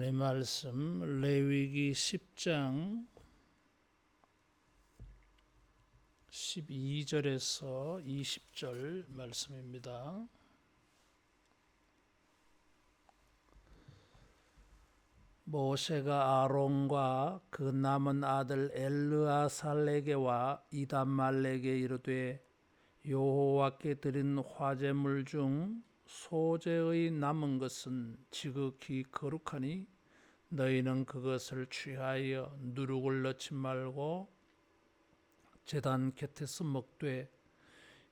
하나님 말씀 레위기 10장 12절에서 20절 말씀입니다. 모세가 아론과 그 남은 아들 엘르아살에게와 이단말에게 이르되 여호와께 드린 화제물 중 소제의 남은 것은 지극히 거룩하니 너희는 그것을 취하여 누룩을 넣지 말고 제단 곁에서 먹되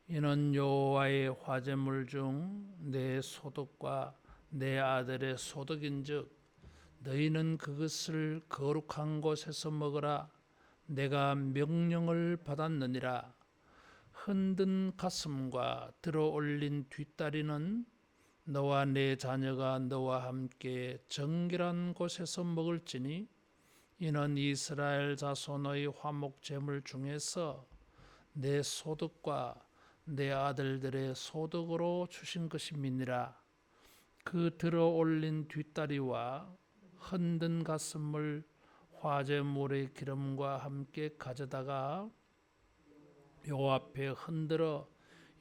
이는 여호와의 화제물 중 내 소득과 내 아들의 소득인즉 너희는 그것을 거룩한 곳에서 먹으라. 내가 명령을 받았느니라. 흔든 가슴과 들어 올린 뒷다리는 너와 내 자녀가 너와 함께 정결한 곳에서 먹을지니 이는 이스라엘 자손의 화목 제물 중에서 내 소득과 내 아들들의 소득으로 주신 것임이니라. 그 들어 올린 뒷다리와 흔든 가슴을 화제물의 기름과 함께 가져다가 요 앞에 흔들어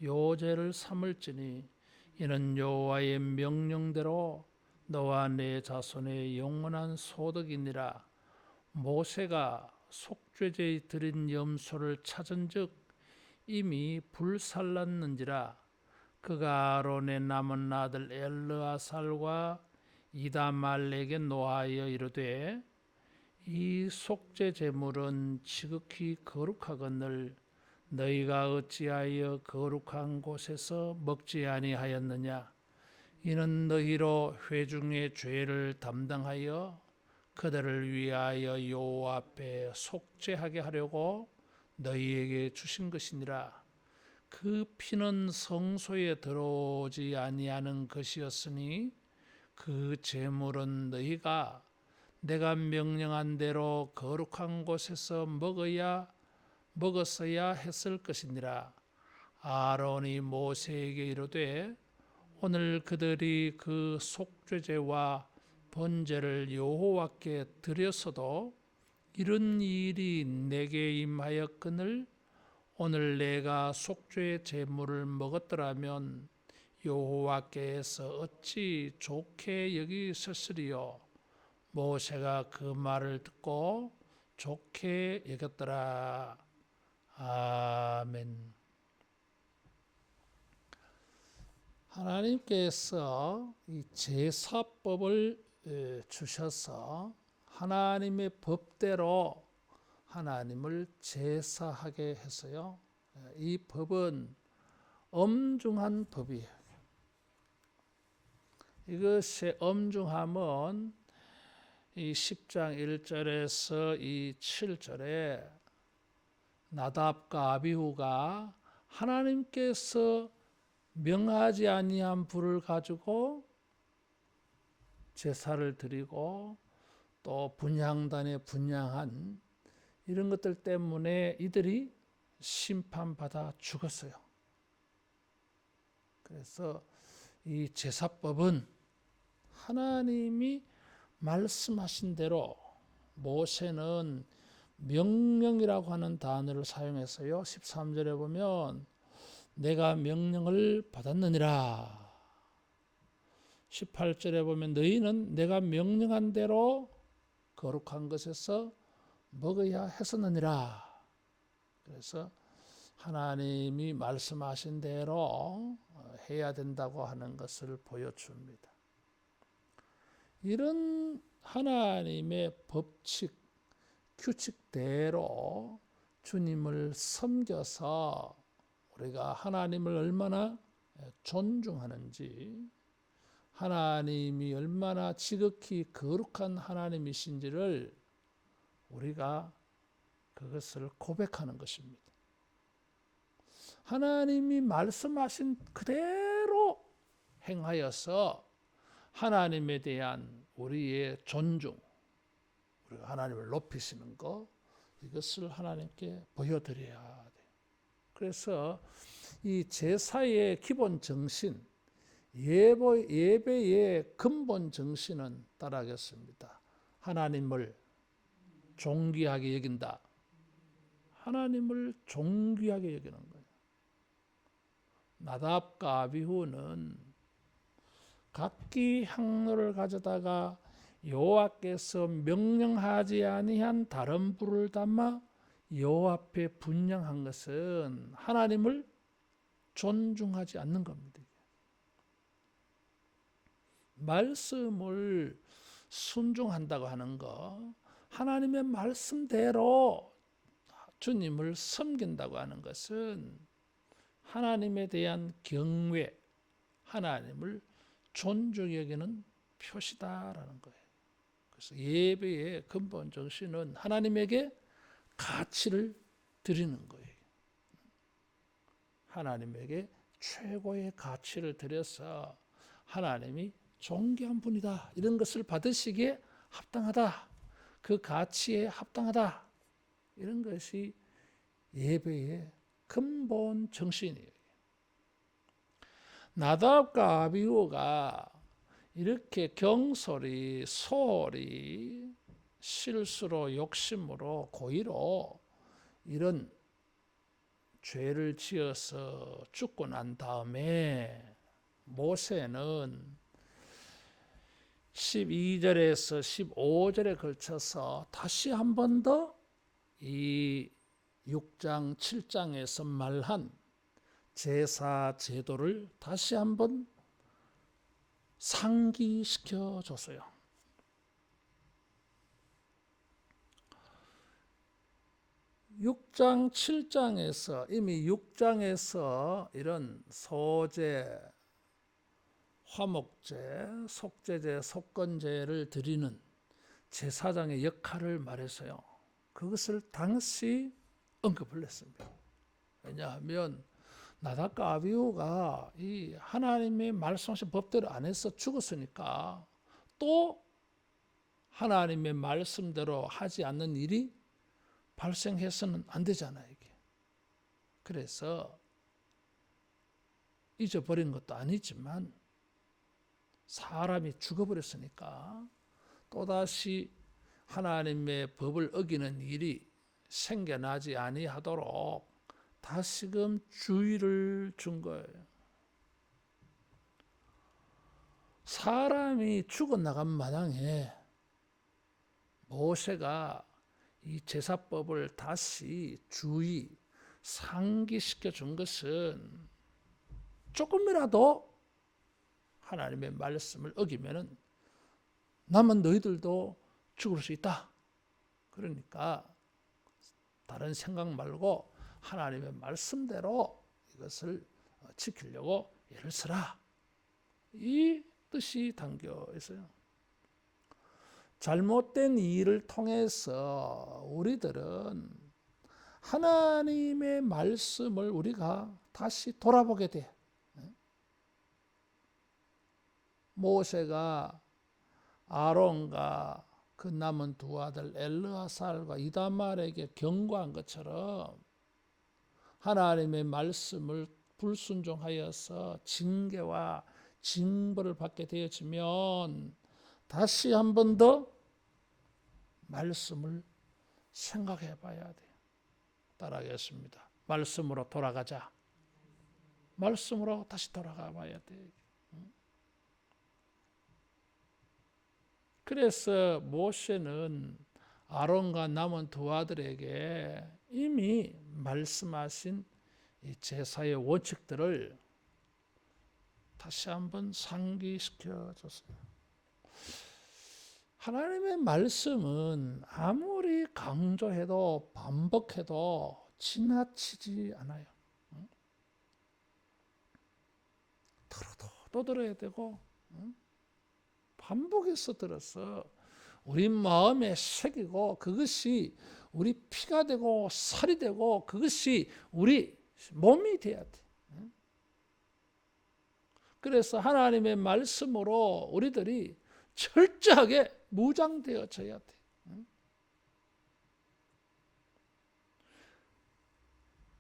요제를 삼을지니 이는 여호와의 명령대로 너와 내 자손의 영원한 소득이니라. 모세가 속죄제에 드린 염소를 찾은즉 이미 불살랐는지라. 그가 아론의 남은 아들 엘르아살과 이다말에게 노하여 이르되 이 속죄 제물은 지극히 거룩하거늘 너희가 어찌하여 거룩한 곳에서 먹지 아니하였느냐. 이는 너희로 회중의 죄를 담당하여 그들을 위하여 여호와 앞에 속죄하게 하려고 너희에게 주신 것이니라. 그 피는 성소에 들어오지 아니하는 것이었으니 그 제물은 너희가 내가 명령한 대로 거룩한 곳에서 먹었어야 했을 것이니라. 아론이 모세에게 이르되 오늘 그들이 그 속죄제와 번제를 여호와께 드렸어도 이런 일이 내게 임하였거늘 오늘 내가 속죄 제물을 먹었더라면 여호와께서 어찌 좋게 여기셨으리요. 모세가 그 말을 듣고 좋게 여겼더라. 아멘. 하나님께서 이 제사법을 주셔서 하나님의 법대로 하나님을 제사하게 했어요. 이 법은 엄중한 법이에요. 이것의 엄중함은 이 10장 1절에서 이 7절에 나답과 아비후가 하나님께서 명하지 아니한 불을 가지고 제사를 드리고 또 분향단에 분향한 이런 것들 때문에 이들이 심판받아 죽었어요. 그래서 이 제사법은 하나님이 말씀하신 대로 모세는 명령이라고 하는 단어를 사용했어요. 13절에 보면 내가 명령을 받았느니라. 18절에 보면 너희는 내가 명령한 대로 거룩한 것에서 먹어야 했었느니라. 그래서 하나님이 말씀하신 대로 해야 된다고 하는 것을 보여줍니다. 이런 하나님의 법칙, 규칙대로 주님을 섬겨서 우리가 하나님을 얼마나 존중하는지, 하나님이 얼마나 지극히 거룩한 하나님이신지를 우리가 그것을 고백하는 것입니다. 하나님이 말씀하신 그대로 행하여서 하나님에 대한 우리의 존중, 우리가 하나님을 높이시는 것, 이것을 하나님께 보여드려야 돼요. 그래서 이 제사의 기본 정신, 예배의 근본 정신은 따라하겠습니다. 하나님을 존귀하게 여긴다. 하나님을 존귀하게 여기는 거예요. 나답과 아비후는 각기 향로를 가져다가 여호와께서 명령하지 아니한 다른 불을 담아 여호와 앞에 분향한 것은 하나님을 존중하지 않는 겁니다. 말씀을 순종한다고 하는 거, 하나님의 말씀대로 주님을 섬긴다고 하는 것은 하나님에 대한 경외, 하나님을 존중히 여기는 표시다라는 거예요. 그래서 예배의 근본 정신은 하나님에게 가치를 드리는 거예요. 하나님에게 최고의 가치를 드려서 하나님이 존귀한 분이다, 이런 것을 받으시기에 합당하다, 그 가치에 합당하다, 이런 것이 예배의 근본 정신이에요. 나답과 아비후가 이렇게 경솔히, 소홀히, 실수로, 욕심으로, 고의로 이런 죄를 지어서 죽고 난 다음에 모세는 12절에서 15절에 걸쳐서 다시 한 번 더 이 6장, 7장에서 말한 제사 제도를 다시 한 번 상기시켜 줬어요. 6장, 7장에서 이미 6장에서 이런 소제, 화목제, 속죄제, 속건제를 드리는 제사장의 역할을 말해서요, 그것을 당시 언급을 했습니다. 왜냐하면 나답과 아비후가 이 하나님의 말씀하신 법대로 안 해서 죽었으니까 또 하나님의 말씀대로 하지 않는 일이 발생해서는 안 되잖아요, 이게. 그래서 잊어버린 것도 아니지만 사람이 죽어버렸으니까 또다시 하나님의 법을 어기는 일이 생겨나지 아니하도록 다시금 주의를 준 거예요. 사람이 죽어나간 마당에 모세가 이 제사법을 다시 상기시켜 준 것은 조금이라도 하나님의 말씀을 어기면은 남은 너희들도 죽을 수 있다. 그러니까 다른 생각 말고 하나님의 말씀대로 이것을 지키려고 애를 쓰라, 이 뜻이 담겨 있어요. 잘못된 일을 통해서 우리들은 하나님의 말씀을 우리가 다시 돌아보게 돼. 모세가 아론과 그 남은 두 아들 엘르아살과 이다말에게 경고한 것처럼 하나님의 말씀을 불순종하여서 징계와 징벌을 받게 되어지면 다시 한 번 더 말씀을 생각해 봐야 돼요. 따라하겠습니다. 말씀으로 돌아가자. 말씀으로 다시 돌아가 봐야 돼. 그래서 모세는 아론과 남은 두 아들에게 이미 말씀하신 이 제사의 원칙들을 다시 한번 상기시켜 줬어요. 하나님의 말씀은 아무리 강조해도 반복해도 지나치지 않아요. 들어도 또 들어야 되고 반복해서 들어서 우리 마음에 새기고 그것이 우리 피가 되고 살이 되고 그것이 우리 몸이 돼야 돼. 그래서 하나님의 말씀으로 우리들이 철저하게 무장되어져야 돼.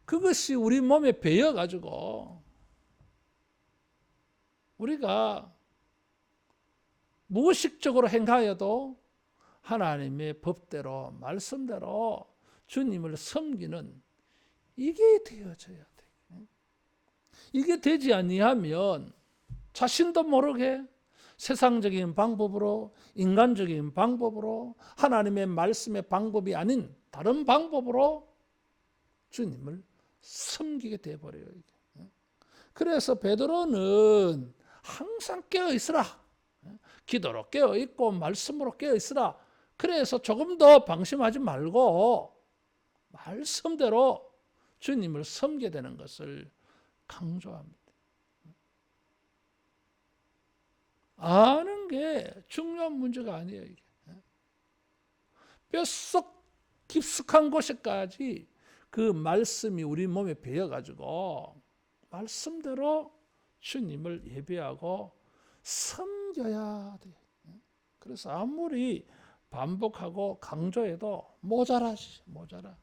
그것이 우리 몸에 배어가지고 우리가 무의식적으로 행하여도 하나님의 법대로 말씀대로 주님을 섬기는 이게 되어져야 돼. 이게 되지 아니하면 자신도 모르게 세상적인 방법으로, 인간적인 방법으로, 하나님의 말씀의 방법이 아닌 다른 방법으로 주님을 섬기게 되어버려요. 그래서 베드로는 항상 깨어있으라. 기도로 깨어있고 말씀으로 깨어있으라. 그래서 조금 더 방심하지 말고 말씀대로 주님을 섬기게 되는 것을 강조합니다. 아는 게 중요한 문제가 아니에요. 이게. 뼛속 깊숙한 곳에까지 그 말씀이 우리 몸에 배어가지고 말씀대로 주님을 예배하고 섬겨야 돼요. 그래서 아무리 반복하고 강조해도 모자라지, 모자라.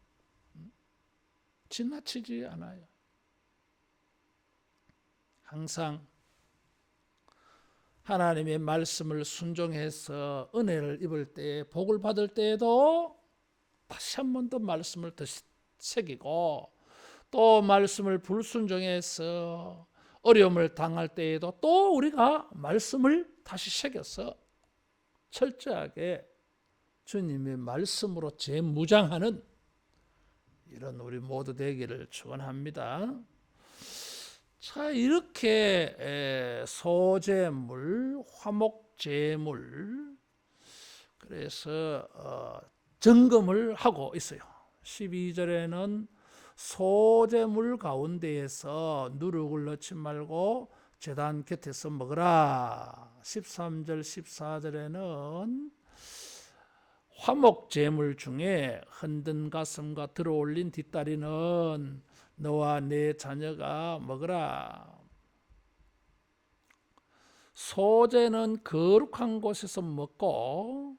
지나치지 않아요. 항상 하나님의 말씀을 순종해서 은혜를 입을 때, 복을 받을 때에도 다시 한 번 더 말씀을 더 새기고, 또 말씀을 불순종해서 어려움을 당할 때에도 또 우리가 말씀을 다시 새겨서 철저하게 주님의 말씀으로 재무장하는 이런 우리 모두 되기를 축원합니다. 자, 이렇게 소재물, 화목제물, 그래서 점검을 하고 있어요. 12절에는 소재물 가운데에서 누룩을 넣지 말고 제단 곁에서 먹으라. 13절, 14절에는 화목제물 중에 흔든 가슴과 들어올린 뒷다리는 너와 네 자녀가 먹으라. 소재는 거룩한 곳에서 먹고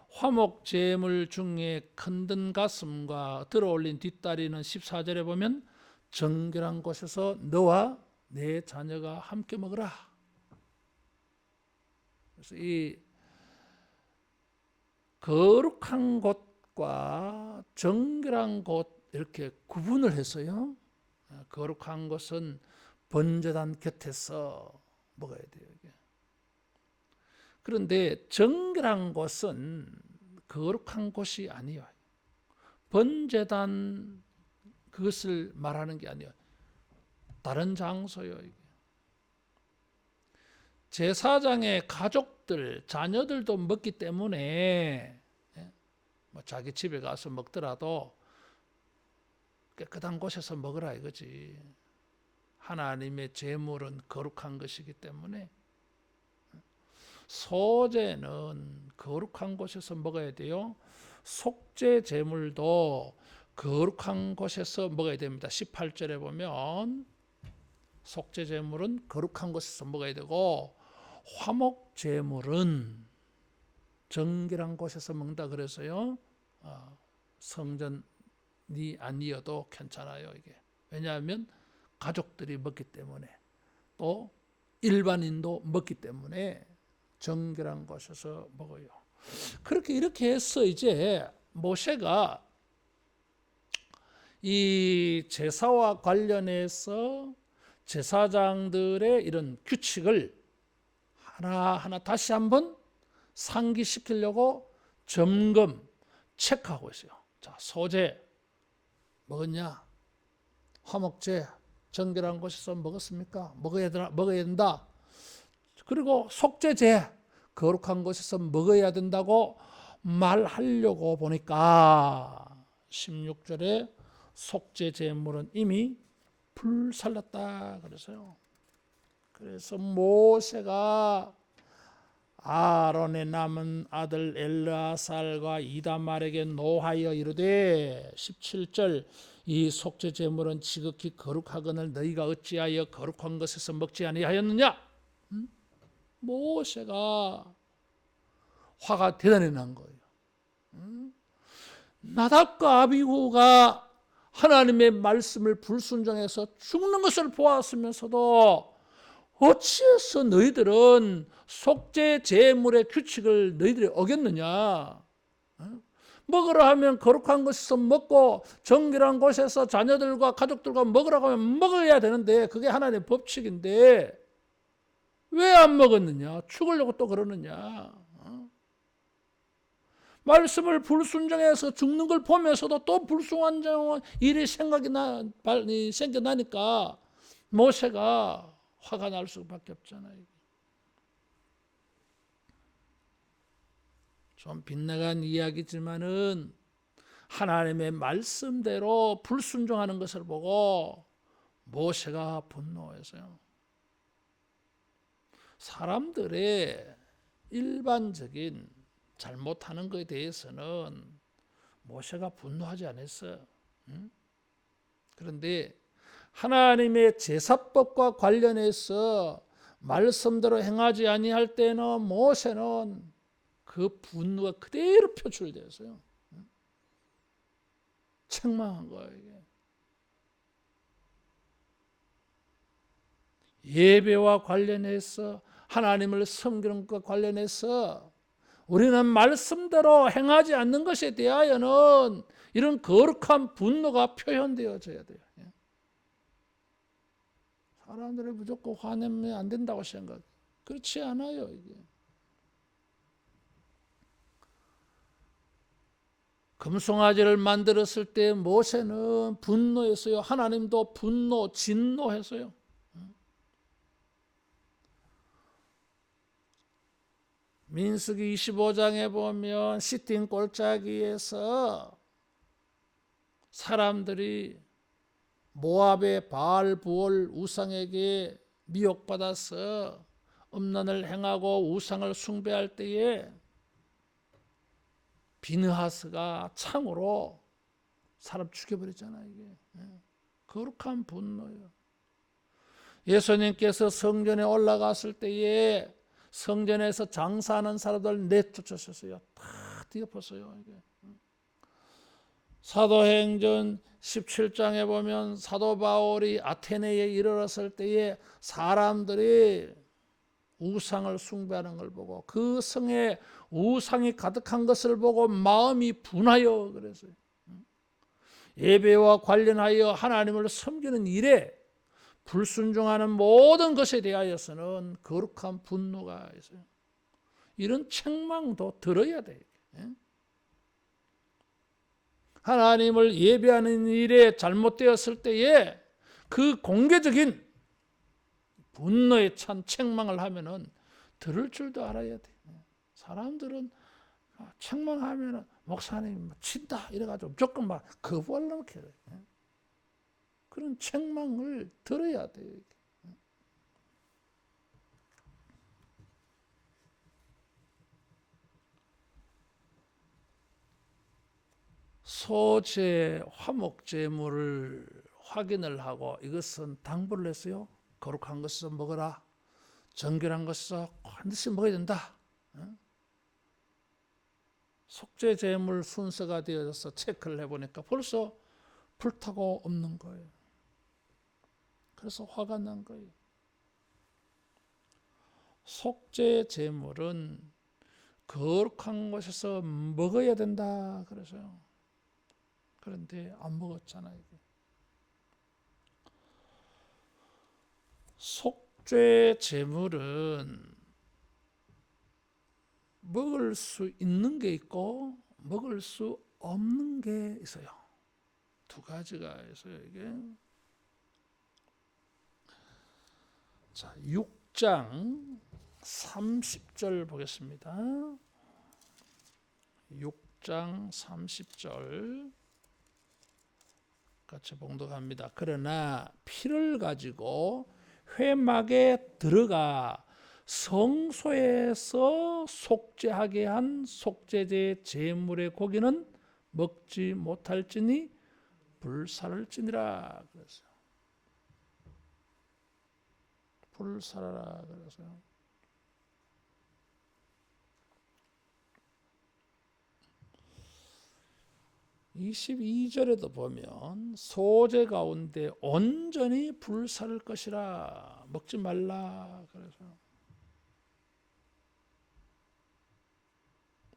화목제물 중에 흔든 가슴과 들어올린 뒷다리는 14절에 보면 정결한 곳에서 너와 네 자녀가 함께 먹으라. 그래서 이 거룩한 곳과 정결한 곳 이렇게 구분을 해서요. 거룩한 것은 번제단 곁에서 먹어야 돼요. 그런데 정결한 곳은 거룩한 곳이 아니에요. 번제단 그것을 말하는 게 아니에요. 다른 장소요. 제사장의 가족들, 자녀들도 먹기 때문에 자기 집에 가서 먹더라도 깨끗한 곳에서 먹으라 이거지. 하나님의 제물은 거룩한 것이기 때문에 소제는 거룩한 곳에서 먹어야 돼요. 속죄 제물도 거룩한 곳에서 먹어야 됩니다. 18절에 보면 속죄 제물은 거룩한 곳에서 먹어야 되고 화목 제물은 정결한 곳에서 먹는다 그래서요. 성전이 아니어도 괜찮아요. 이게 왜냐하면 가족들이 먹기 때문에 또 일반인도 먹기 때문에 정결한 곳에서 먹어요. 그렇게 이렇게 해서 이제 모세가 이 제사와 관련해서 제사장들의 이런 규칙을 하나하나 다시 한번 상기시키려고 점검, 체크하고 있어요. 자, 소제 먹었냐? 화목제 정결한 곳에서 먹었습니까? 먹어야 된다. 그리고 속죄제 거룩한 곳에서 먹어야 된다고 말하려고 보니까 16절에 속죄 제물은 이미 불살랐다 그래서요. 그래서 모세가 아론의 남은 아들 엘르아살과 이다말에게 노하여 이르되 17절 이 속죄 제물은 지극히 거룩하거늘 너희가 어찌하여 거룩한 것에서 먹지 아니하였느냐? 모세가 화가 대단히 난 거예요. 나답과 아비후가 하나님의 말씀을 불순종해서 죽는 것을 보았으면서도 어찌해서 너희들은 속죄 제물의 규칙을 너희들이 어겼느냐? 먹으라 하면 거룩한 것에서 먹고 정결한 곳에서 자녀들과 가족들과 먹으라고 하면 먹어야 되는데 그게 하나님의 법칙인데 왜 안 먹었느냐? 죽으려고 또 그러느냐? 말씀을 불순종해서 죽는 걸 보면서도 또 불순한 일이 생겨나니까 모세가 화가 날 수밖에 없잖아요. 좀 빗나간 이야기지만은 하나님의 말씀대로 불순종하는 것을 보고 모세가 분노했어요. 사람들의 일반적인 잘못하는 것에 대해서는 모세가 분노하지 않았어요. 그런데 하나님의 제사법과 관련해서 말씀대로 행하지 아니할 때는 모세는 그 분노가 그대로 표출되었어요. 책망한 거예요. 이게. 예배와 관련해서 하나님을 섬기는 것과 관련해서 우리는 말씀대로 행하지 않는 것에 대하여는 이런 거룩한 분노가 표현되어져야 돼요. 사람들을 무조건 화내면 안 된다고 생각해요. 그렇지 않아요. 이게. 금송아지를 만들었을 때 모세는 분노했어요. 하나님도 분노, 진노했어요. 민수기 25장에 보면 시틴 골짜기에서 사람들이 모압의 바알 부올 우상에게 미혹받아서 음란을 행하고 우상을 숭배할 때에 비느하스가 창으로 사람 죽여버렸잖아요. 이게 거룩한 분노예요. 예수님께서 성전에 올라갔을 때에 성전에서 장사하는 사람들 내쫓으셨어요. 다 뒤엎었어요. 이게. 사도행전 17장에 보면 사도 바울이 아테네에 이르렀을 때에 사람들이 우상을 숭배하는 걸 보고 그 성에 우상이 가득한 것을 보고 마음이 분하여 그랬어요. 예배와 관련하여 하나님을 섬기는 일에 불순종하는 모든 것에 대하여서는 거룩한 분노가 있어요. 이런 책망도 들어야 돼요. 하나님을 예배하는 일에 잘못되었을 때에 그 공개적인 분노에 찬 책망을 하면은 들을 줄도 알아야 돼. 사람들은 책망하면은 목사님 친다 이래가지고 무조건 막 거부하려고 해요. 그런 책망을 들어야 돼요. 소제 화목제물을 확인을 하고 이것은 당부를 했어요. 거룩한 것에서 먹어라. 정결한 것에서 반드시 먹어야 된다. 속죄제물 순서가 되어서 체크를 해보니까 벌써 불타고 없는 거예요. 그래서 화가 난 거예요. 속죄제물은 거룩한 곳에서 먹어야 된다 그래서요. 그런데 안 먹었잖아요. 속죄제물은 먹을 수 있는 게 있고 먹을 수 없는 게 있어요. 두 가지가 있어요. 이게. 자, 6장 30절 보겠습니다. 6장 30절 같이 봉독합니다. 그러나 피를 가지고 회막에 들어가 성소에서 속죄하게 한 속죄제 제물의 고기는 먹지 못할지니 불살을지니라 그랬어요. 불살아라 그랬어요. (22절에도) 보면 소제 가운데 온전히 불살을 것이라 먹지 말라. 그래서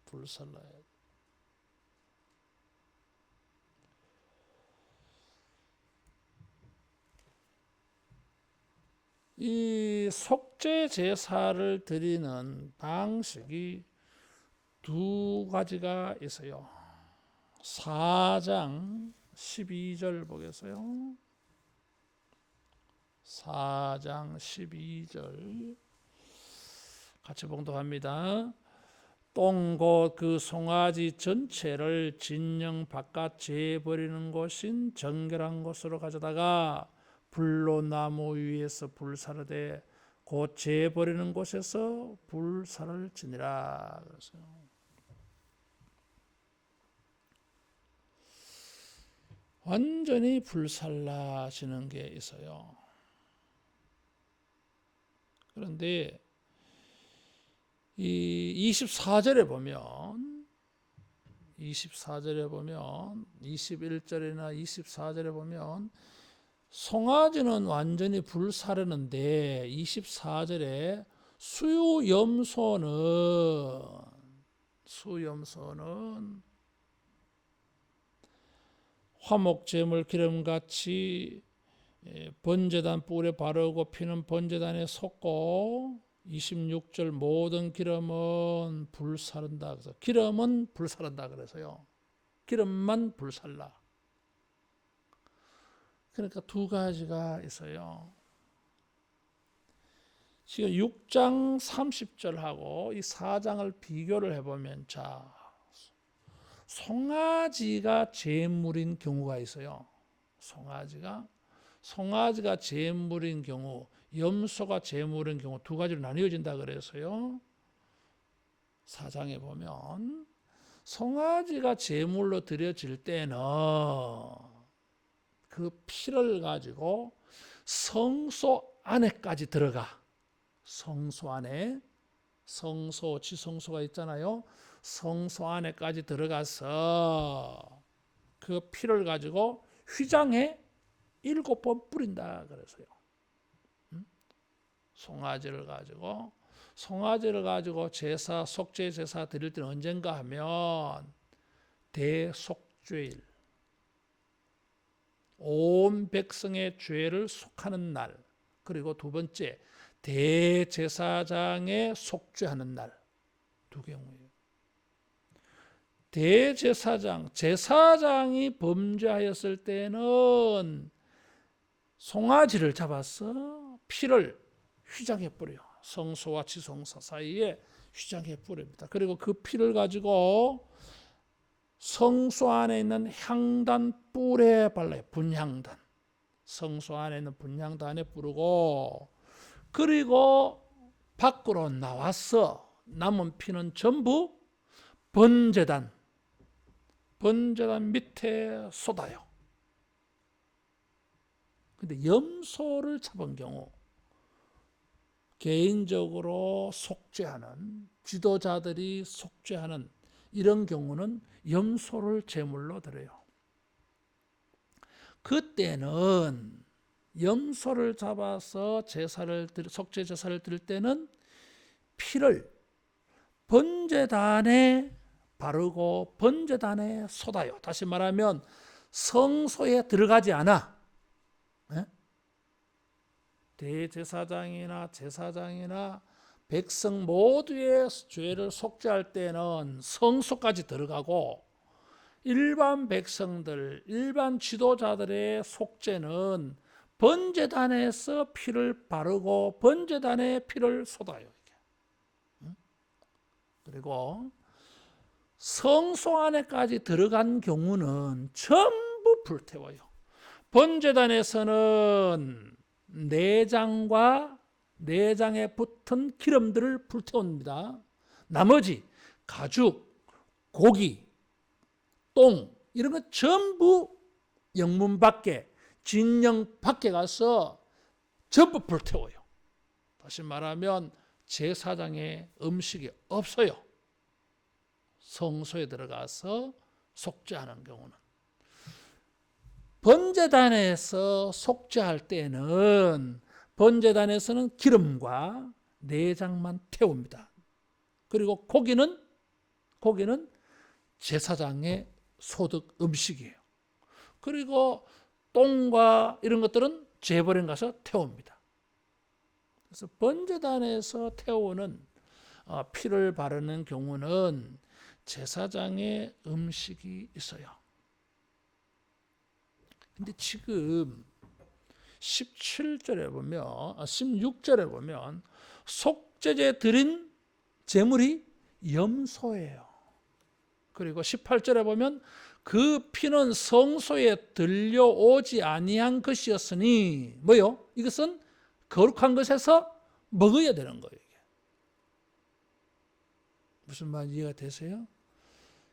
불살라야 돼. 이 속죄 제사를 드리는 방식이 두 가지가 있어요. 4장 12절 보겠어요. 4장 12절 같이 봉독합니다. 똥 곧 그 송아지 전체를 진영 바깥 재버리는 곳인 정결한 곳으로 가져다가 불로 나무 위에서 불사르되 곧 재버리는 곳에서 불사를 지니라. 그랬어요. 완전히 불살라지는 게 있어요. 그런데 이 24절에 보면 21절이나 24절에 보면 송아지는 완전히 불사르는데 24절에 수염소는 화목제물 기름같이 번제단 뿔에 바르고 피는 번제단에 섞고 26절 모든 기름은 불사른다. 그래서 기름은 불사른다 그래서요. 기름만 불살라. 그러니까 두 가지가 있어요. 지금 6장 30절하고 이 4장을 비교를 해보면 자, 송아지가 제물인 경우가 있어요. 송아지가 제물인 경우, 염소가 제물인 경우 두 가지로 나뉘어진다 그래서요. 4장에 보면 송아지가 제물로 드려질 때는 그 피를 가지고 성소 안에까지 들어가. 성소 안에, 지성소가 있잖아요. 성소 안에까지 들어가서 그 피를 가지고 휘장에 7번 뿌린다 그래서요. 송아지를 가지고 제사, 속죄 제사 드릴 때는 언젠가 하면 대속죄일, 온 백성의 죄를 속하는 날, 그리고 두 번째 대제사장의 속죄하는 날, 두 경우예요. 제사장이 범죄하였을 때는 송아지를 잡아서 피를 휘장에 뿌려요. 성소와 지성소 사이에 휘장에 뿌립니다. 그리고 그 피를 가지고 성소 안에 있는 향단 뿔에 발라요. 분향단. 성소 안에 있는 분향단에 뿌르고, 그리고 밖으로 나와서 남은 피는 전부 번제단 밑에 쏟아요. 근데 염소를 잡은 경우, 개인적으로 속죄하는, 지도자들이 속죄하는 이런 경우는 염소를 제물로 드려요. 그때는 염소를 잡아서 속죄 제사를 드릴 때는 피를 번제단에 바르고 번제단에 쏟아요. 다시 말하면 성소에 들어가지 않아. 대제사장이나 제사장이나 백성 모두의 죄를 속죄할 때는 성소까지 들어가고, 일반 백성들, 일반 지도자들의 속죄는 번제단에서 피를 바르고 번제단에 피를 쏟아요. 그리고 성소 안에까지 들어간 경우는 전부 불태워요. 번제단에서는 내장에 붙은 기름들을 불태웁니다. 나머지 가죽, 고기, 똥 이런 거 전부 영문 밖에, 진영 밖에 가서 전부 불태워요. 다시 말하면 제사장의 음식이 없어요. 성소에 들어가서 속죄하는 경우는. 번제단에서 속죄할 때는 번제단에서는 기름과 내장만 태웁니다. 그리고 고기는 제사장의 소득 음식이에요. 그리고 똥과 이런 것들은 제벌에 가서 태웁니다. 그래서 번제단에서 태우는 피를 바르는 경우는 제사장의 음식이 있어요. 근데 지금 16절에 보면 속죄제 드린 제물이 염소예요. 그리고 18절에 보면 그 피는 성소에 들려오지 아니한 것이었으니 뭐요? 이것은 거룩한 것에서 먹어야 되는 거예요. 무슨 말 이해가 되세요?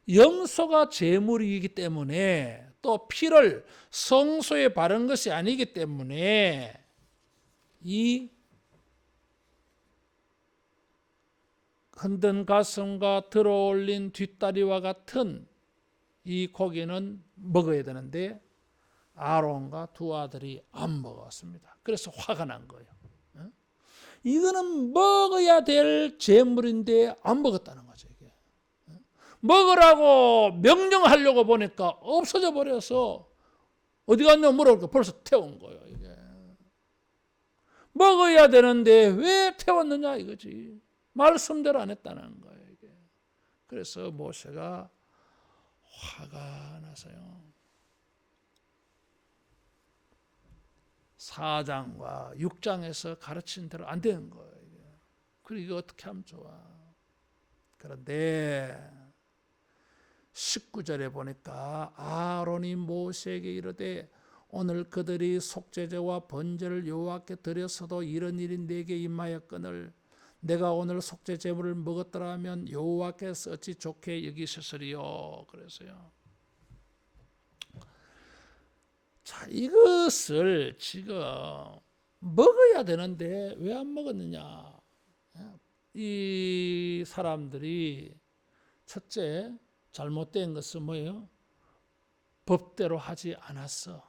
염소가 제물이기 때문에 또 피를 성소에 바른 것이 아니기 때문에 이 흔든 가슴과 들어올린 뒷다리와 같은 이 고기는 먹어야 되는데 아론과 두 아들이 안 먹었습니다. 그래서 화가 난 거예요. 이거는 먹어야 될 제물인데 안 먹었다는 거죠. 이게. 먹으라고 명령하려고 보니까 없어져 버려서 어디 갔냐 물어보니까 벌써 태운 거예요. 이게. 먹어야 되는데 왜 태웠느냐 이거지. 말씀대로 안 했다는 거예요. 이게. 그래서 모세가 화가 나서요. 4장과 6장에서 가르친 대로 안 되는 거예요. 그리고 이거 어떻게 하면 좋아. 그런데 19절에 보니까 아론이 모세에게 이르되 오늘 그들이 속죄제와 번제를 여호와께 드렸어도 이런 일이 내게 임하였거늘 내가 오늘 속죄 제물을 먹었더라 하면 여호와께서 어찌 좋게 여기셨으리요. 그래서요. 자, 이것을 지금 먹어야 되는데 왜 안 먹었느냐? 이 사람들이 첫째 잘못된 것은 뭐예요? 법대로 하지 않았어.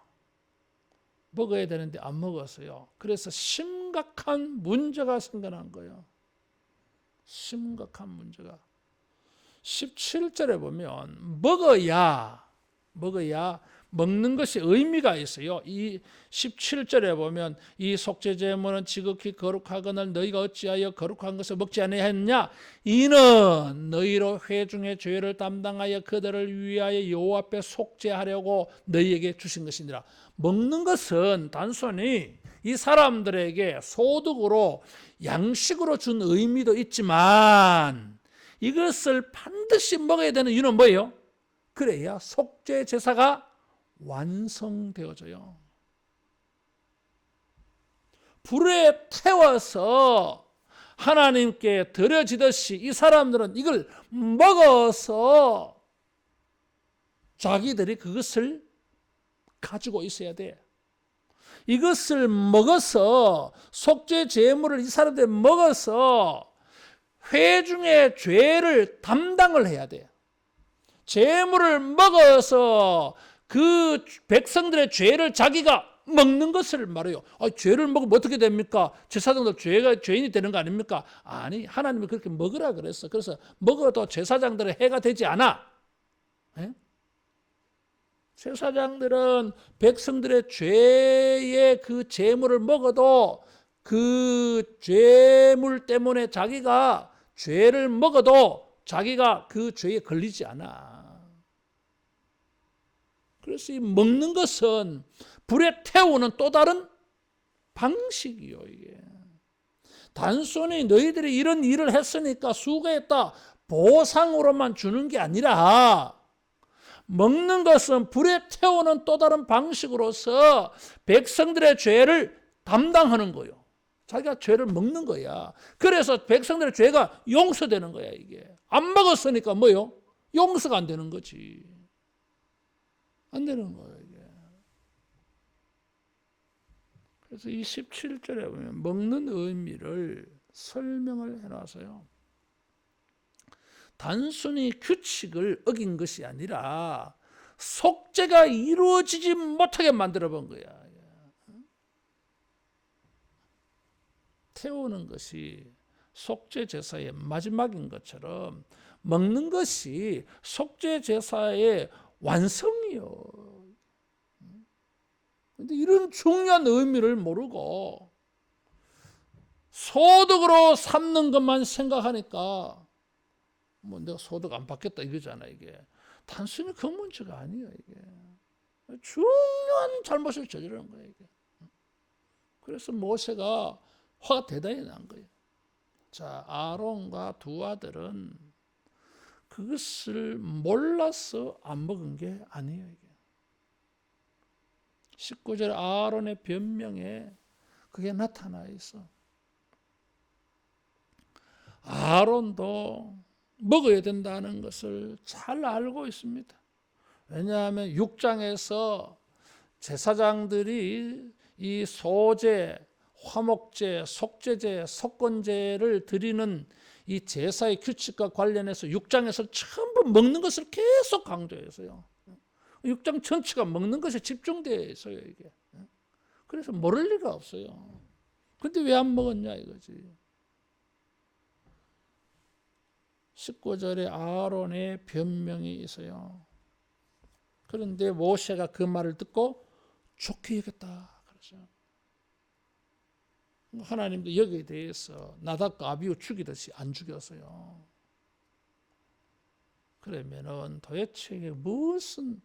먹어야 되는데 안 먹었어요. 그래서 심각한 문제가 생겨난 거예요. 심각한 문제가. 17절에 보면 먹어야 먹는 것이 의미가 있어요. 이 17절에 보면 이 속죄제물은 지극히 거룩하거늘 너희가 어찌하여 거룩한 것을 먹지 아니하였느냐? 이는 너희로 회중의 죄를 담당하여 그들을 위하여 여호와 앞에 속죄하려고 너희에게 주신 것이니라. 먹는 것은 단순히 이 사람들에게 소득으로 양식으로 준 의미도 있지만 이것을 반드시 먹어야 되는 이유는 뭐예요? 그래야 속죄 제사가 완성되어져요. 불에 태워서 하나님께 드려지듯이 이 사람들은 이걸 먹어서 자기들이 그것을 가지고 있어야 돼. 이것을 먹어서 속죄 제물을 이 사람들이 먹어서 회중의 죄를 담당을 해야 돼. 제물을 먹어서 그 백성들의 죄를 자기가 먹는 것을 말해요. 죄를 먹으면 어떻게 됩니까? 제사장들 죄인이 되는 거 아닙니까? 아니, 하나님이 그렇게 먹으라 그랬어. 그래서 먹어도 제사장들의 해가 되지 않아. 에? 제사장들은 백성들의 죄의 그 제물을 먹어도 그 죄물 때문에 자기가 죄를 먹어도 자기가 그 죄에 걸리지 않아. 그래서 이 먹는 것은 불에 태우는 또 다른 방식이요. 이게 단순히 너희들이 이런 일을 했으니까 수고했다 보상으로만 주는 게 아니라 먹는 것은 불에 태우는 또 다른 방식으로서 백성들의 죄를 담당하는 거예요. 자기가 죄를 먹는 거야. 그래서 백성들의 죄가 용서되는 거야. 이게 안 먹었으니까 뭐요? 용서가 안 되는 거지. 안 되는 거예요. 이게. 그래서 이 17절에 보면 먹는 의미를 설명을 해놨어요. 단순히 규칙을 어긴 것이 아니라 속죄가 이루어지지 못하게 만들어 본 거야. 태우는 것이 속죄 제사의 마지막인 것처럼 먹는 것이 속죄 제사의 완성이요. 근데 이런 중요한 의미를 모르고 소득으로 삼는 것만 생각하니까 뭐 내가 소득 안 받겠다 이거잖아. 이게 단순히 그 문제가 아니에요. 이게 중요한 잘못을 저지르는 거예요. 이게. 그래서 모세가 화가 대단히 난 거예요. 자, 아론과 두 아들은 그것을 몰라서 안 먹은 게 아니에요. 이게. 19절 아론의 변명에 그게 나타나 있어. 아론도 먹어야 된다는 것을 잘 알고 있습니다. 왜냐하면 6장에서 제사장들이 이 소제, 화목제, 속죄제, 속건제를 드리는 이 제사의 규칙과 관련해서 6장에서 전부 먹는 것을 계속 강조했어요. 6장 전체가 먹는 것에 집중되어 있어요. 이게. 그래서 모를 리가 없어요. 근데 왜 안 먹었냐 이거지. 19절에 아론의 변명이 있어요. 그런데 모세가 그 말을 듣고 좋게 여겼다. 그러죠. 하나님도 여기에 대해서 나답과 아비후 죽이듯이 안 죽였어요. 그러면은 도대체 이게 무슨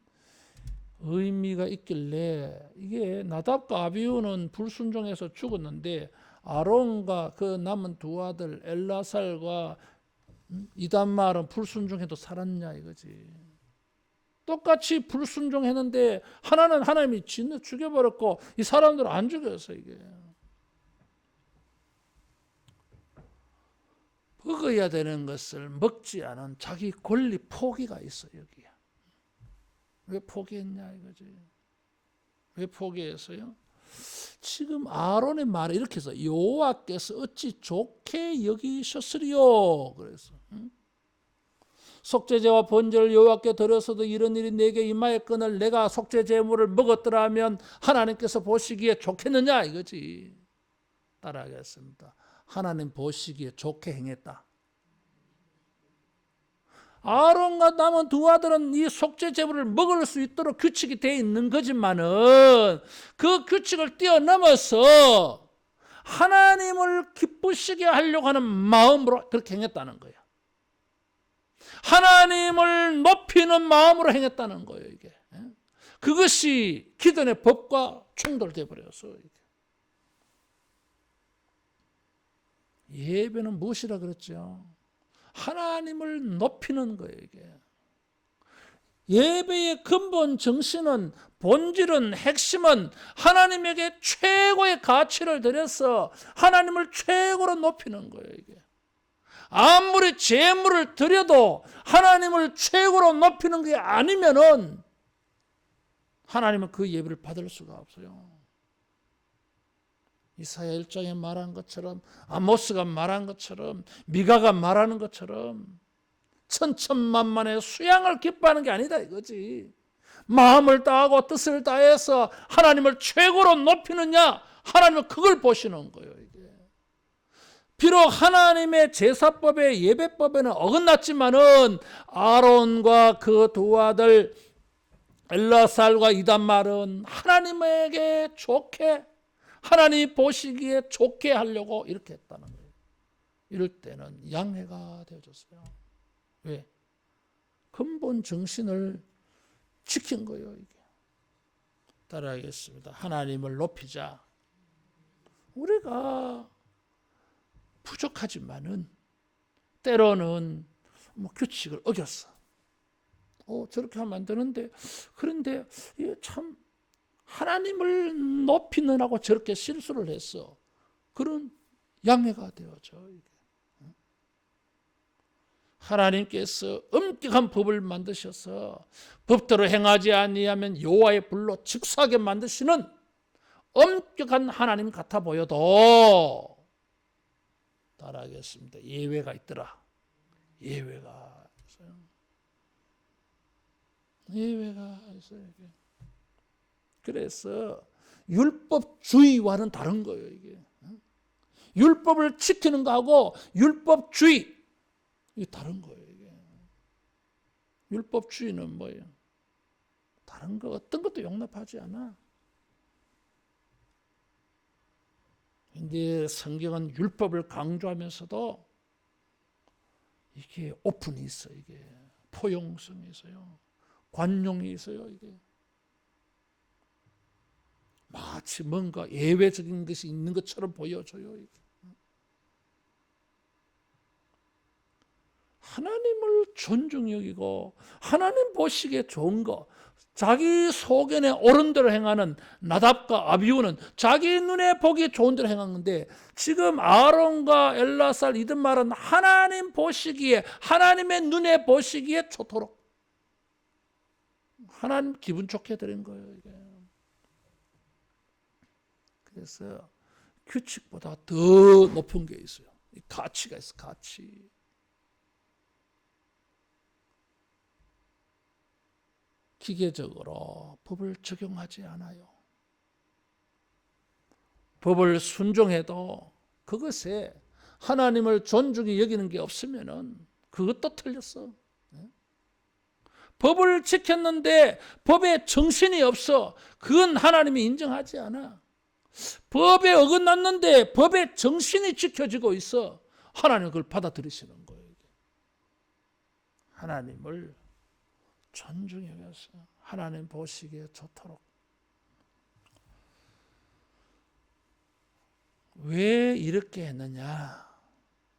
의미가 있길래 이게 나답과 아비후는 불순종해서 죽었는데 아론과 그 남은 두 아들 엘라살과 이단말은 불순종해도 살았냐 이거지. 똑같이 불순종했는데 하나는 하나님이 죽여버렸고 이 사람들은 안 죽였어. 이게 먹어야 되는 것을 먹지 않은 자기 권리 포기가 있어. 여기에 왜 포기했냐 이거지. 왜 포기했어요? 지금 아론의 말에 이렇게 해서 여호와께서 어찌 좋게 여기셨으리요. 그래서 속죄제와 번제를 여호와께 드렸어도 이런 일이 내게 임하였거늘 내가 속죄 제물을 먹었더라면 하나님께서 보시기에 좋겠느냐 이거지. 따라하겠습니다. 하나님 보시기에 좋게 행했다. 아론과 남은 두 아들은 이 속죄 제물을 먹을 수 있도록 규칙이 되어 있는 거지만은 그 규칙을 뛰어넘어서 하나님을 기쁘시게 하려고 하는 마음으로 그렇게 행했다는 거예요. 하나님을 높이는 마음으로 행했다는 거예요. 이게 그것이 기존의 법과 충돌돼 버려서 예배는 무엇이라 그랬죠? 하나님을 높이는 거예요. 이게 예배의 근본 정신은 본질은 핵심은 하나님에게 최고의 가치를 드려서 하나님을 최고로 높이는 거예요. 이게 아무리 제물을 드려도 하나님을 최고로 높이는 게 아니면은 하나님은 그 예배를 받을 수가 없어요. 이사야 1장에 말한 것처럼 아모스가 말한 것처럼 미가가 말하는 것처럼 천천만만의 수양을 기뻐하는 게 아니다 이거지. 마음을 다하고 뜻을 다해서 하나님을 최고로 높이느냐 하나님은 그걸 보시는 거예요. 이게 비록 하나님의 제사법의 예배법에는 어긋났지만은 아론과 그 두 아들 엘라살과 이단말은 하나님에게 좋게 하나님 보시기에 좋게 하려고 이렇게 했다는 거예요. 이럴 때는 양해가 되어졌어요. 왜? 근본 정신을 지킨 거예요. 이게. 따라하겠습니다. 하나님을 높이자. 우리가 부족하지만은 때로는 규칙을 어겼어. 저렇게 하면 안 되는데 그런데 참 하나님을 높이느라고 저렇게 실수를 했어. 그런 양해가 되어져. 하나님께서 엄격한 법을 만드셔서 법대로 행하지 아니하면 여호와의 불로 직사하게 만드시는 엄격한 하나님 같아 보여도 따라하겠습니다. 예외가 있더라. 예외가 있어요. 예외가 있어요. 그래서 율법주의와는 다른 거예요. 이게 율법을 지키는 거하고 율법주의, 이게 다른 거예요. 이게. 율법주의는 뭐예요? 다른 거 어떤 것도 용납하지 않아. 근데 성경은 율법을 강조하면서도 이게 오픈이 있어. 이게 포용성이 있어요. 관용이 있어요. 이게 마치 뭔가 예외적인 것이 있는 것처럼 보여져요. 이게. 하나님을 존중히 여기고 하나님 보시기에 좋은 거, 자기 소견에 옳은 대로 행하는 나답과 아비후는 자기 눈에 보기 좋은 대로 행하는데, 지금 아론과 엘라살 이든말은 하나님 보시기에, 하나님의 눈에 보시기에 좋도록 하나님 기분 좋게 드린 거예요. 이게. 그래서 규칙보다 더 높은 게 있어요. 가치가 있어. 가치. 기계적으로 법을 적용하지 않아요. 법을 순종해도 그것에 하나님을 존중히 여기는 게 없으면은 그것도 틀렸어. 법을 지켰는데 법에 정신이 없어. 그건 하나님이 인정하지 않아. 법에 어긋났는데 법에 정신이 지켜지고 있어. 하나님은 그걸 받아들이시는 거예요. 하나님을 존중히 여겨서 하나님 보시기에 좋도록. 왜 이렇게 했느냐?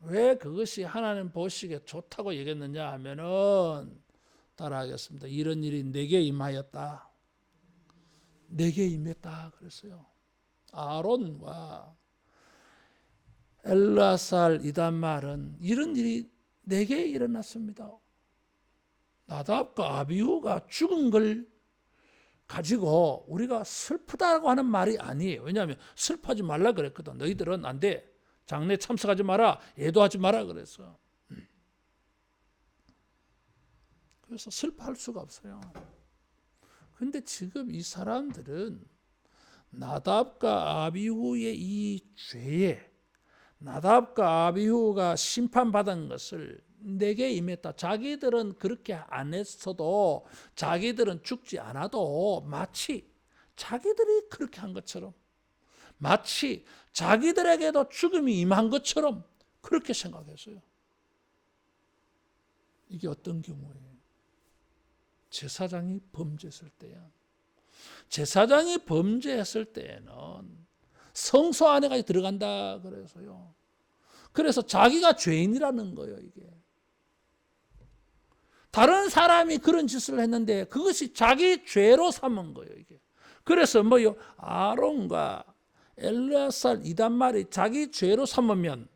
왜 그것이 하나님 보시기에 좋다고 얘기했느냐 하면은, 따라하겠습니다. 이런 일이 내게 임하였다. 내게 임했다 그랬어요. 아론과 엘라살 이단말은 이런 일이 내게 일어났습니다. 나답과 아비후가 죽은 걸 가지고 우리가 슬프다고 하는 말이 아니에요. 왜냐하면 슬퍼하지 말라 그랬거든. 너희들은 안 돼. 장례 참석하지 마라. 애도하지 마라 그랬어. 그래서 슬퍼할 수가 없어요. 그런데 지금 이 사람들은 나답과 아비후의 이 죄에, 나답과 아비후가 심판받은 것을 내게 임했다. 자기들은 그렇게 안 했어도, 자기들은 죽지 않아도 마치 자기들이 그렇게 한 것처럼, 마치 자기들에게도 죽음이 임한 것처럼 그렇게 생각했어요. 이게 어떤 경우예요? 제사장이 범죄했을 때야. 제사장이 범죄했을 때에는 성소 안에까지 들어간다 그래서요. 그래서 자기가 죄인이라는 거예요. 이게 다른 사람이 그런 짓을 했는데 그것이 자기 죄로 삼은 거예요. 이게. 그래서 뭐요? 아론과 엘르아살 이단말이 자기 죄로 삼으면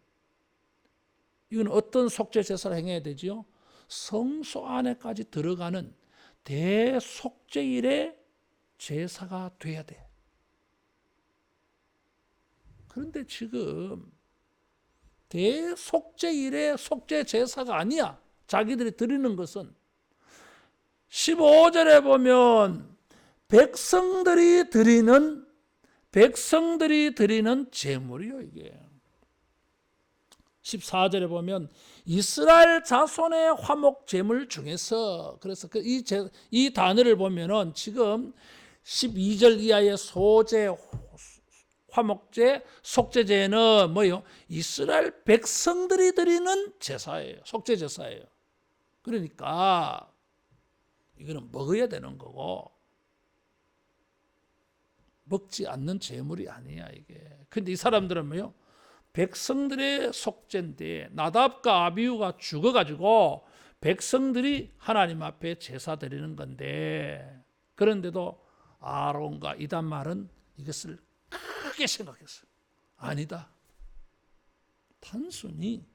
이건 어떤 속죄 제사를 행해야 되지요? 성소 안에까지 들어가는 대속죄일의 제사가 돼야 돼. 그런데 지금 대속죄일의 속죄 제사가 아니야. 자기들이 드리는 것은 15절에 보면 백성들이 드리는 제물이요. 이게 14절에 보면 이스라엘 자손의 화목 제물 중에서, 그래서 이 단어를 보면은 지금 12절 이하의 소제, 화목제, 속죄제는 뭐예요? 이스라엘 백성들이 드리는 제사예요. 속죄 제사예요. 그러니까 이거는 먹어야 되는 거고 먹지 않는 제물이 아니야 이게. 근데 이 사람들은 뭐요? 백성들의 속죄인데 나답과 아비후가 죽어가지고 백성들이 하나님 앞에 제사 드리는 건데, 그런데도 아론과 이단말은 이것을 크게 생각했어요. 아니다. 단순히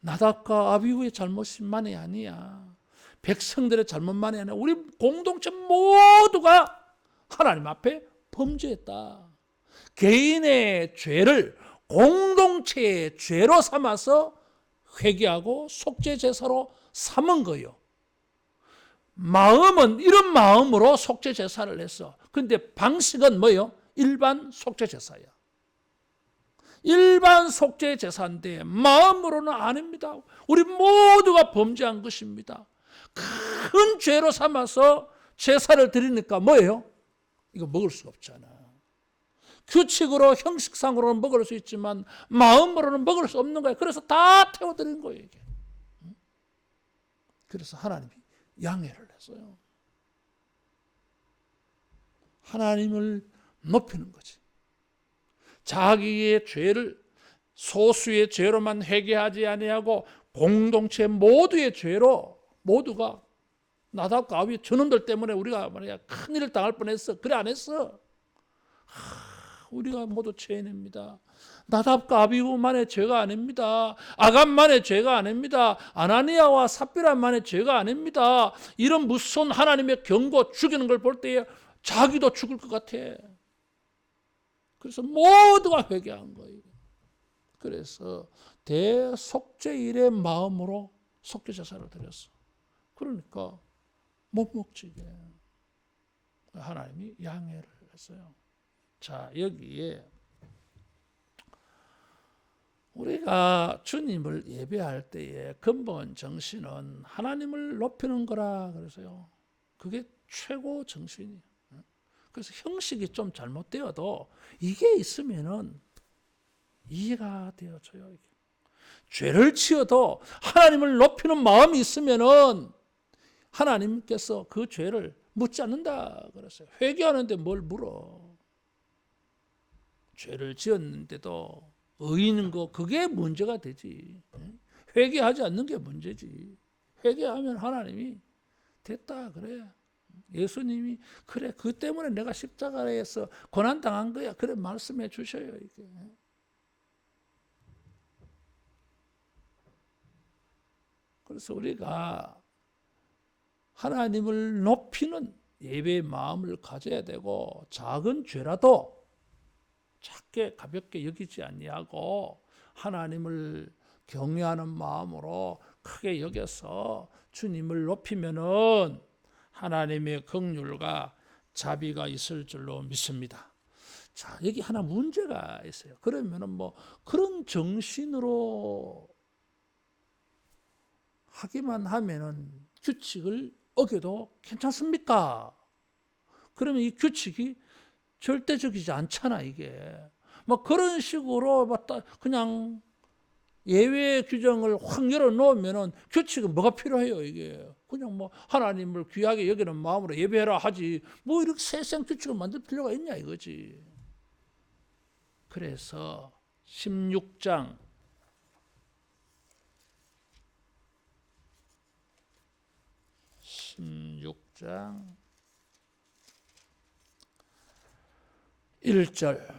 나답과 아비후의 잘못만이 아니야. 백성들의 잘못만이 아니라 우리 공동체 모두가 하나님 앞에 범죄했다. 개인의 죄를 공동체의 죄로 삼아서 회개하고 속죄 제사로 삼은 거예요. 마음은 이런 마음으로 속죄 제사를 했어. 그런데 방식은 뭐예요? 일반 속죄 제사야. 일반 속죄 제사인데 마음으로는 아닙니다. 우리 모두가 범죄한 것입니다. 큰 죄로 삼아서 제사를 드리니까 뭐예요? 이거 먹을 수가 없잖아. 규칙으로 형식상으로는 먹을 수 있지만 마음으로는 먹을 수 없는 거예요. 그래서 다 태워드린 거예요. 이게. 그래서 하나님이 양해를 했어요. 하나님을 높이는 거지. 자기의 죄를 소수의 죄로만 회개하지 아니하고 공동체 모두의 죄로 모두가 나답과 아비 저놈들 때문에 우리가 말이야 큰일을 당할 뻔했어. 그래 안 했어? 우리가 모두 죄인입니다. 나답과 아비후만의 죄가 아닙니다. 아간만의 죄가 아닙니다. 아나니아와 삽비라만의 죄가 아닙니다. 이런 무서운 하나님의 경고 죽이는 걸 볼 때에 자기도 죽을 것 같아. 그래서 모두가 회개한 거예요. 그래서 대속죄일의 마음으로 속죄제사를 드렸어. 그러니까 못 먹지 이게. 하나님이 양해를 했어요. 자, 여기에 우리가 주님을 예배할 때의 근본 정신은 하나님을 높이는 거라 그래서요. 그게 최고 정신이에요. 그래서 형식이 좀 잘못되어도 이게 있으면은 이해가 되어져요. 이게. 죄를 지어도 하나님을 높이는 마음이 있으면은 하나님께서 그 죄를 묻지 않는다 그랬어요. 회개하는데 뭘 물어? 죄를 지었는데도 의인 거 그게 문제가 되지. 회개하지 않는 게 문제지. 회개하면 하나님이 됐다 그래. 예수님이 그래 그 때문에 내가 십자가에서 고난당한 거야. 그래 말씀해 주셔요. 이게. 그래서 우리가 하나님을 높이는 예배의 마음을 가져야 되고 작은 죄라도 작게 가볍게 여기지 아니하고 하나님을 경외하는 마음으로 크게 여겨서 주님을 높이면은 하나님의 긍휼과 자비가 있을 줄로 믿습니다. 자, 여기 하나 문제가 있어요. 그러면은 뭐 그런 정신으로 하기만 하면은 규칙을 어겨도 괜찮습니까? 그러면 이 규칙이 절대적이지 않잖아, 이게. 막 그런 식으로 그냥 예외 규정을 확 열어놓으면은 규칙은 뭐가 필요해요, 이게. 그냥 뭐 하나님을 귀하게 여기는 마음으로 예배해라 하지. 뭐 이렇게 세상 규칙을 만들 필요가 있냐, 이거지. 그래서 16장 1절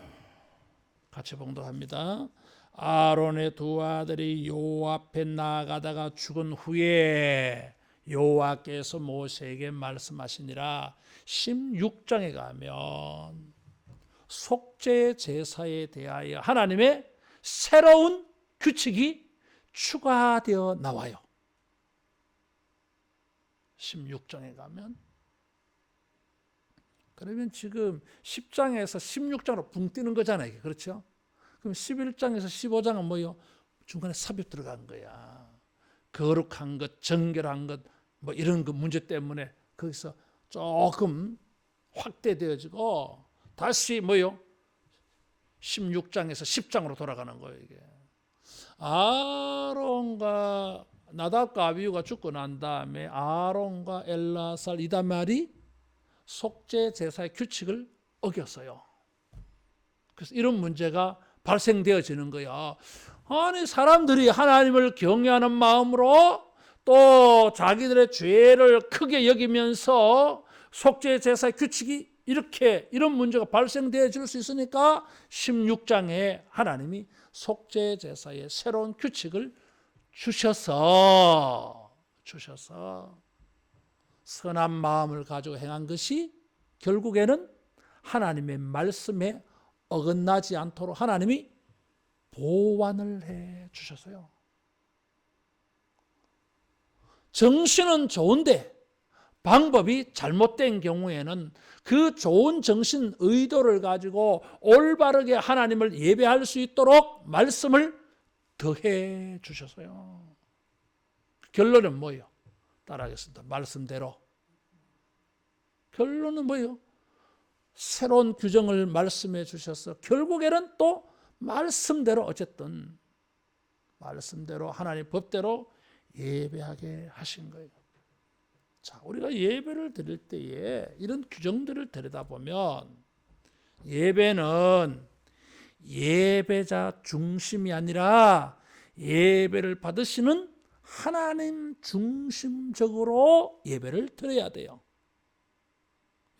같이 봉독합니다. 아론의 두 아들이 여호와 앞에 나아가다가 죽은 후에 여호와께서 모세에게 말씀하시니라. 16장에 가면 속죄 제사에 대하여 하나님의 새로운 규칙이 추가되어 나와요. 16장에 가면 그러면 지금 10장에서 16장으로 붕 뜨는 거잖아요. 그렇죠? 그럼 11장에서 15장은 뭐요? 중간에 삽입 들어간 거야. 거룩한 것, 정결한 것, 뭐 이런 그 문제 때문에 거기서 조금 확대되어지고 다시 뭐요? 16장에서 10장으로 돌아가는 거예요. 이게. 아론과 나답과 아비후가 죽고 난 다음에 아론과 엘라살 이다말이 속죄 제사의 규칙을 어겼어요. 그래서 이런 문제가 발생되어지는 거야. 아니 사람들이 하나님을 경외하는 마음으로 또 자기들의 죄를 크게 여기면서 속죄 제사의 규칙이 이런 문제가 발생되어질 수 있으니까 16장에 하나님이 속죄 제사의 새로운 규칙을 주셔서 선한 마음을 가지고 행한 것이 결국에는 하나님의 말씀에 어긋나지 않도록 하나님이 보완을 해 주셨어요. 정신은 좋은데 방법이 잘못된 경우에는 그 좋은 정신 의도를 가지고 올바르게 하나님을 예배할 수 있도록 말씀을 더해 주셔서요. 결론은 뭐예요? 따라하겠습니다. 말씀대로. 결론은 뭐예요? 새로운 규정을 말씀해 주셔서 결국에는 또 말씀대로 어쨌든 말씀대로 하나님 법대로 예배하게 하신 거예요. 자, 우리가 예배를 드릴 때에 이런 규정들을 들여다보면 예배는 예배자 중심이 아니라 예배를 받으시는 하나님 중심적으로 예배를 드려야 돼요.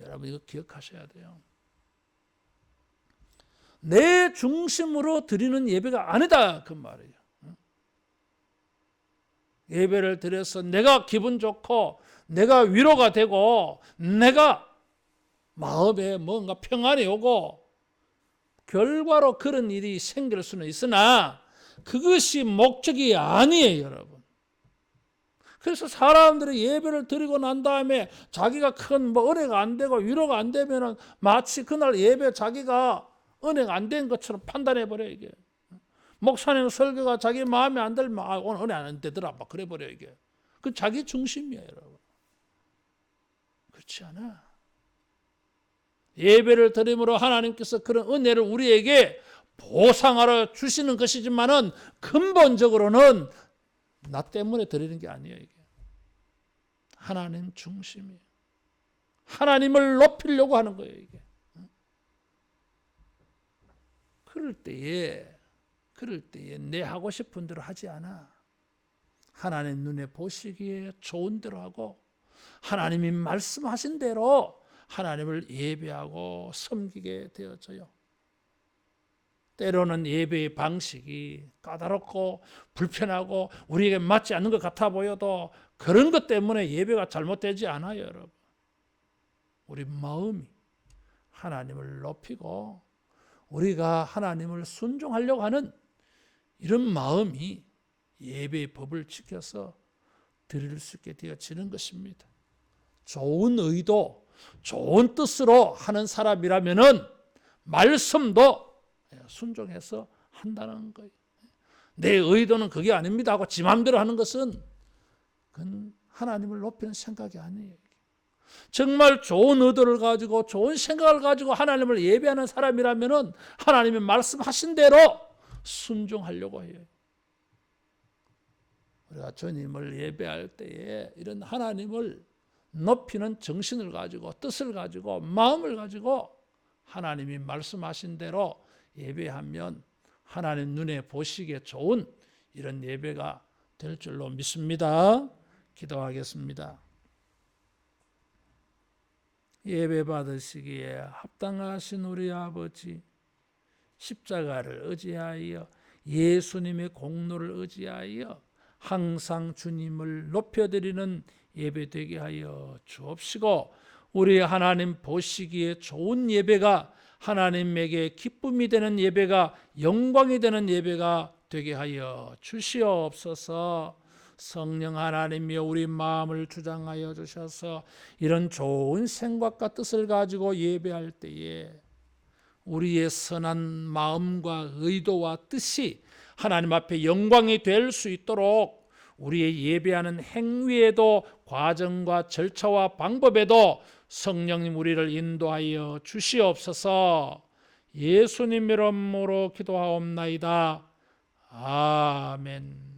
여러분 이거 기억하셔야 돼요. 내 중심으로 드리는 예배가 아니다 그 말이에요. 예배를 드려서 내가 기분 좋고 내가 위로가 되고 내가 마음에 뭔가 평안이 오고 결과로 그런 일이 생길 수는 있으나 그것이 목적이 아니에요, 여러분. 그래서 사람들이 예배를 드리고 난 다음에 자기가 큰 은혜가 안 되고 위로가 안 되면은 마치 그날 예배 자기가 은혜가 안 된 것처럼 판단해 버려 이게. 목사님 설교가 자기 마음에 안 들면 오늘 은혜 안 되더라 막 그래 버려 이게. 그 자기 중심이야, 여러분. 그렇지 않아. 예배를 드림으로 하나님께서 그런 은혜를 우리에게 보상하러 주시는 것이지만은 근본적으로는 나 때문에 드리는 게 아니에요, 이게. 하나님 중심이에요. 하나님을 높이려고 하는 거예요, 이게. 그럴 때에 내 하고 싶은 대로 하지 않아. 하나님 눈에 보시기에 좋은 대로 하고 하나님이 말씀하신 대로 하나님을 예배하고 섬기게 되어져요. 때로는 예배의 방식이 까다롭고 불편하고 우리에게 맞지 않는 것 같아 보여도 그런 것 때문에 예배가 잘못되지 않아요, 여러분. 우리 마음이 하나님을 높이고 우리가 하나님을 순종하려고 하는 이런 마음이 예배의 법을 지켜서 드릴 수 있게 되어지는 것입니다. 좋은 의도, 좋은 뜻으로 하는 사람이라면은 말씀도 순종해서 한다는 거예요. 내 의도는 그게 아닙니다 하고 지 마음대로 하는 것은 그건 하나님을 높이는 생각이 아니에요. 정말 좋은 의도를 가지고 좋은 생각을 가지고 하나님을 예배하는 사람이라면은 하나님이 말씀하신 대로 순종하려고 해요. 우리가 주님을 예배할 때에 이런 하나님을 높이는 정신을 가지고 뜻을 가지고 마음을 가지고 하나님이 말씀하신 대로 예배하면 하나님 눈에 보시기에 좋은 이런 예배가 될 줄로 믿습니다. 기도하겠습니다. 예배 받으시기에 합당하신 우리 아버지, 십자가를 의지하여 예수님의 공로를 의지하여 항상 주님을 높여드리는 예배 되게 하여 주옵시고 우리 하나님 보시기에 좋은 예배가 하나님에게 기쁨이 되는 예배가 영광이 되는 예배가 되게 하여 주시옵소서. 성령 하나님이여 우리 마음을 주장하여 주셔서 이런 좋은 생각과 뜻을 가지고 예배할 때에 우리의 선한 마음과 의도와 뜻이 하나님 앞에 영광이 될 수 있도록 우리의 예배하는 행위에도 과정과 절차와 방법에도 성령님 우리를 인도하여 주시옵소서. 예수님 이름으로 기도하옵나이다. 아멘.